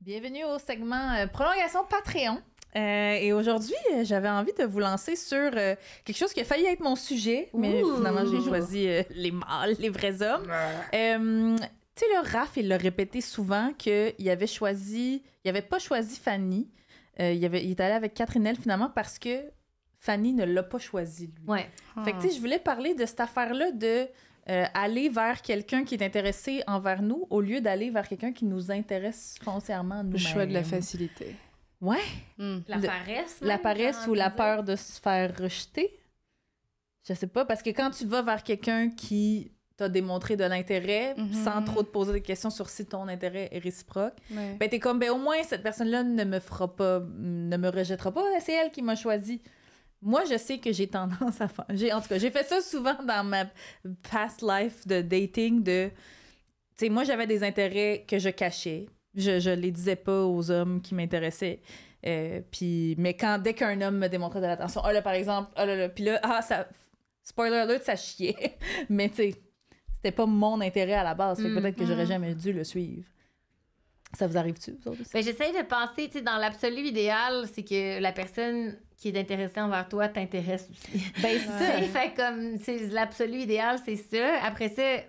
Bienvenue au segment prolongation Patreon. Et aujourd'hui, j'avais envie de vous lancer sur quelque chose qui a failli être mon sujet, mais finalement, j'ai choisi les mâles, les vrais hommes. Tu sais, là, Raph, il l'a répété souvent qu'il avait pas choisi Fanny. Il est allé avec Catherinelle, finalement, parce que Fanny ne l'a pas choisi, lui. Ouais. Fait que, tu sais, je voulais parler de cette affaire-là de aller vers quelqu'un qui est intéressé envers nous au lieu d'aller vers quelqu'un qui nous intéresse foncièrement nous-mêmes. Le choix de la facilité. Ouais. La paresse. La paresse ou la peur de se faire rejeter. Je sais pas, parce que quand tu vas vers quelqu'un qui t'a démontré de l'intérêt sans trop te poser des questions sur si ton intérêt est réciproque, ben t'es comme, ben au moins cette personne-là ne me rejettera pas, c'est elle qui m'a choisi. Moi, je sais que j'ai tendance à faire... En tout cas, j'ai fait ça souvent dans ma past life de dating, tu sais, moi, j'avais des intérêts que je cachais. Je les disais pas aux hommes qui m'intéressaient. Mais dès qu'un homme me démontrait de l'attention, par exemple, puis là, ça... Spoiler alert, ça chiait. Mais tu sais, c'était pas mon intérêt à la base. Fait que peut-être que j'aurais jamais dû le suivre. Ça vous arrive-tu, vous autres aussi? Ben, j'essaie de penser, tu sais, dans l'absolu idéal, c'est que la personne qui est intéressée envers toi t'intéresse aussi. Ben, c'est ça. Fait comme, c'est l'absolu idéal, c'est ça. Après ça,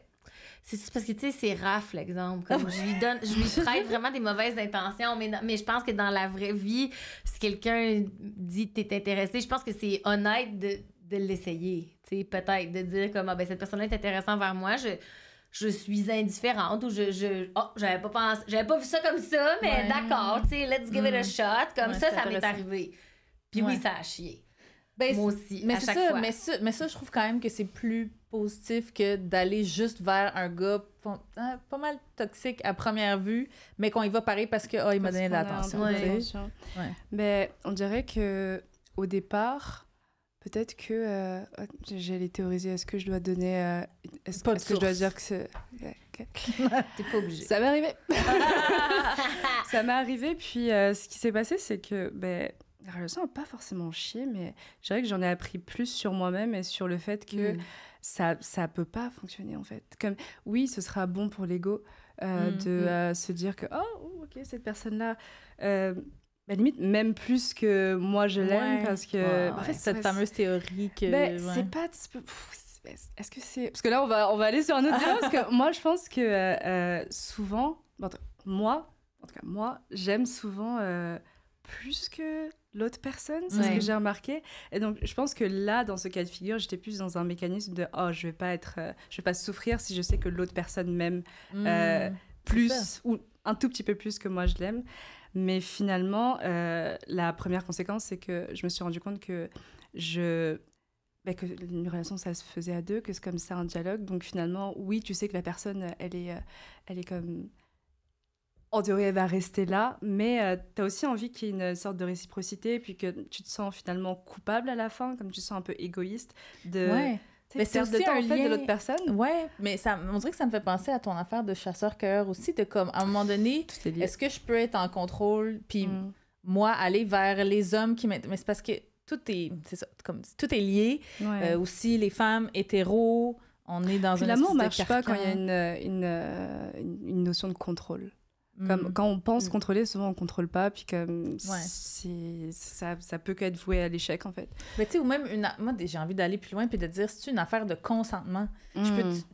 c'est parce que, tu sais, c'est Raph, l'exemple. Comme, je lui prête vraiment des mauvaises intentions, mais je pense que dans la vraie vie, si quelqu'un dit t'es intéressé, je pense que c'est honnête de l'essayer. Tu sais, peut-être, de dire comme, cette personne-là est intéressante envers moi, je suis indifférente ou j'avais pas vu ça comme ça, mais d'accord, tu sais, let's give it a shot. Comme ça m'est arrivé. Puis oui, ça a chié. Ben, moi aussi, mais à chaque ça, fois. Mais ça, je trouve quand même que c'est plus positif que d'aller juste vers un gars pas mal toxique à première vue, mais qu'on y va pareil parce que il m'a donné de l'attention. Mais on dirait que au départ, peut-être que j'allais théoriser, est-ce que je dois donner est-ce que je dois dire que c'est T'es pas obligé. Ça m'est arrivé. Ça m'est arrivé, puis ce qui s'est passé, c'est que la relation n'a pas forcément chié, mais je dirais que j'en ai appris plus sur moi-même et sur le fait que ça peut pas fonctionner, en fait. Comme, oui, ce sera bon pour l'ego de se dire que, ok, cette personne-là... limite, même plus que moi, je l'aime, parce que... En fait, cette fameuse théorie que... c'est pas... Est-ce que c'est... Parce que là, on va aller sur un autre débat, parce que moi, je pense que souvent... moi, j'aime souvent plus que l'autre personne, c'est ce que j'ai remarqué. Et donc, je pense que là, dans ce cas de figure, j'étais plus dans un mécanisme de je vais pas souffrir si je sais que l'autre personne m'aime plus, ou un tout petit peu plus que moi je l'aime. Mais finalement, la première conséquence, c'est que je me suis rendu compte que que une relation, ça se faisait à deux, que c'est comme ça un dialogue. Donc finalement, oui, tu sais que la personne, elle est comme... En théorie, elle va rester là, mais tu as aussi envie qu'il y ait une sorte de réciprocité, puis que tu te sens finalement coupable à la fin, comme tu te sens un peu égoïste de mais c'est perdre aussi de temps un en fait lien... de l'autre personne. Ouais, mais on dirait que ça me fait penser à ton affaire de chasseur-cueilleur aussi, de comme, à un moment donné, est-ce que je peux être en contrôle, puis moi, aller vers les hommes qui m'intéressent? Mais c'est parce que tout est lié. Aussi, les femmes hétéros, on est dans une l'amour espèce de marche pas carcan. quand il y a une notion de contrôle. Comme quand on pense contrôler, souvent on contrôle pas, puis comme ça peut qu'être voué à l'échec en fait. Mais tu sais, ou même moi j'ai envie d'aller plus loin puis de dire c'est une affaire de consentement. Tu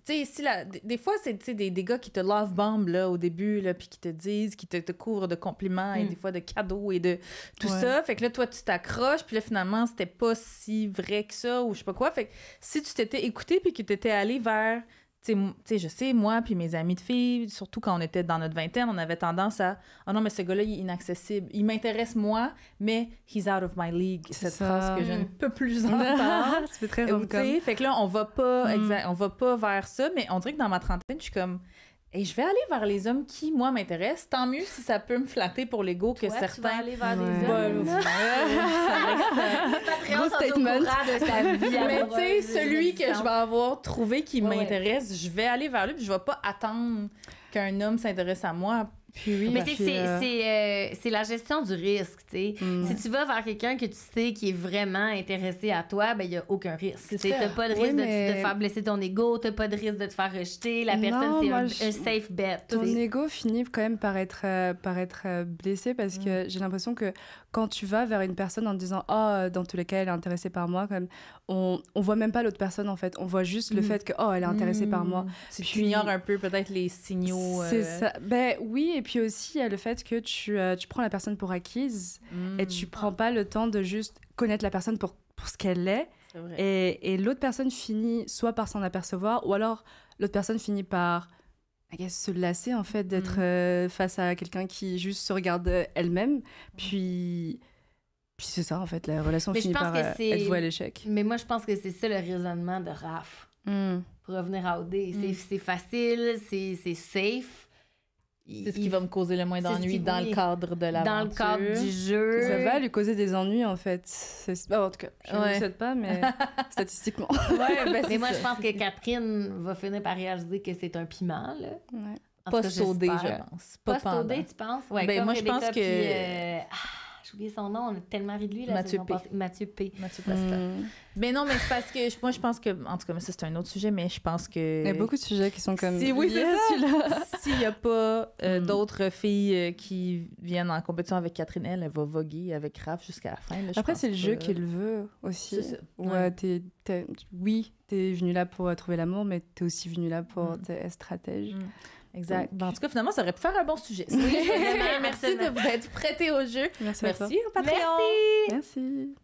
sais ici des fois c'est des gars qui te love bomb là au début là puis qui te disent, qui te couvrent de compliments et des fois de cadeaux et de tout ça. Fait que là toi tu t'accroches puis là finalement c'était pas si vrai que ça ou je sais pas quoi. Fait que si tu t'étais écouté puis que t'étais allé vers tu sais, je sais, moi puis mes amis de filles, surtout quand on était dans notre vingtaine, on avait tendance à « Oh non, mais ce gars-là, il est inaccessible. Il m'intéresse, moi, mais he's out of my league. » Cette phrase que je ne peux plus entendre. C'est très rom-com. Fait que là, on va pas vers ça, mais on dirait que dans ma trentaine, je suis comme... Et je vais aller vers les hommes qui, moi, m'intéressent. Tant mieux si ça peut me flatter pour l'ego que certains... Tu vas aller vers des hommes. Gros statement. De sa vie. Mais tu sais, celui que je vais avoir trouvé qui m'intéresse, je vais aller vers lui puis je vais pas attendre qu'un homme s'intéresse à moi. Puis oui, Mais puis, c'est la gestion du risque, tu sais. Si tu vas vers quelqu'un que tu sais qui est vraiment intéressé à toi, ben il y a aucun risque. Tu n'as pas de risque de te faire blesser ton ego, t'as pas de risque de te faire rejeter. La personne, c'est un safe bet. Ton ego finit quand même par être blessé parce que j'ai l'impression que quand tu vas vers une personne en te disant « Oh, dans tous les cas, elle est intéressée par moi », comme on voit même pas l'autre personne, en fait. On voit juste le fait que « Oh, elle est intéressée par moi ». Tu ignores un peu peut-être les signaux. C'est ça. Ben oui, et puis aussi, il y a le fait que tu prends la personne pour acquise et tu prends pas le temps de juste connaître la personne pour ce qu'elle est. C'est vrai. Et l'autre personne finit soit par s'en apercevoir ou alors l'autre personne finit par se lasser en fait d'être face à quelqu'un qui juste se regarde elle-même. Puis c'est ça en fait, la relation finit par être vouée à l'échec. Mais moi je pense que c'est ça le raisonnement de Raph. Pour revenir à OD, c'est facile, c'est safe. C'est ce qui va me causer le moins d'ennuis dans le cadre de l'aventure. Dans le cadre du jeu. Ça va lui causer des ennuis, en fait. En tout cas, je ne le souhaite pas, mais statistiquement. Mais moi, je pense que Catherine va finir par réaliser que c'est un piment, là. Ouais. Post-OD, je pense. Post-OD, tu penses? Ouais, ben, moi, je pense que... j'ai oublié son nom, on a tellement ri de lui. Mathieu P. Mathieu P. Mathieu Pasta. Mais non, mais c'est parce que moi, je pense que... En tout cas, mais ça, c'est un autre sujet, mais je pense que... Il y a beaucoup de sujets qui sont comme... Oui, c'est ça. S'il n'y a pas d'autres filles qui viennent en compétition avec Catherine, elle va voguer avec Raph jusqu'à la fin. Là, après, c'est le jeu qui le veut aussi. C'est ça. Ouais. Oui, t'es venu là pour trouver l'amour, mais t'es aussi venu là pour être stratège. Exact. En tout cas, finalement, ça aurait pu faire un bon sujet. Oui, merci de vous être prêtés au jeu. Merci au Patreon. Merci.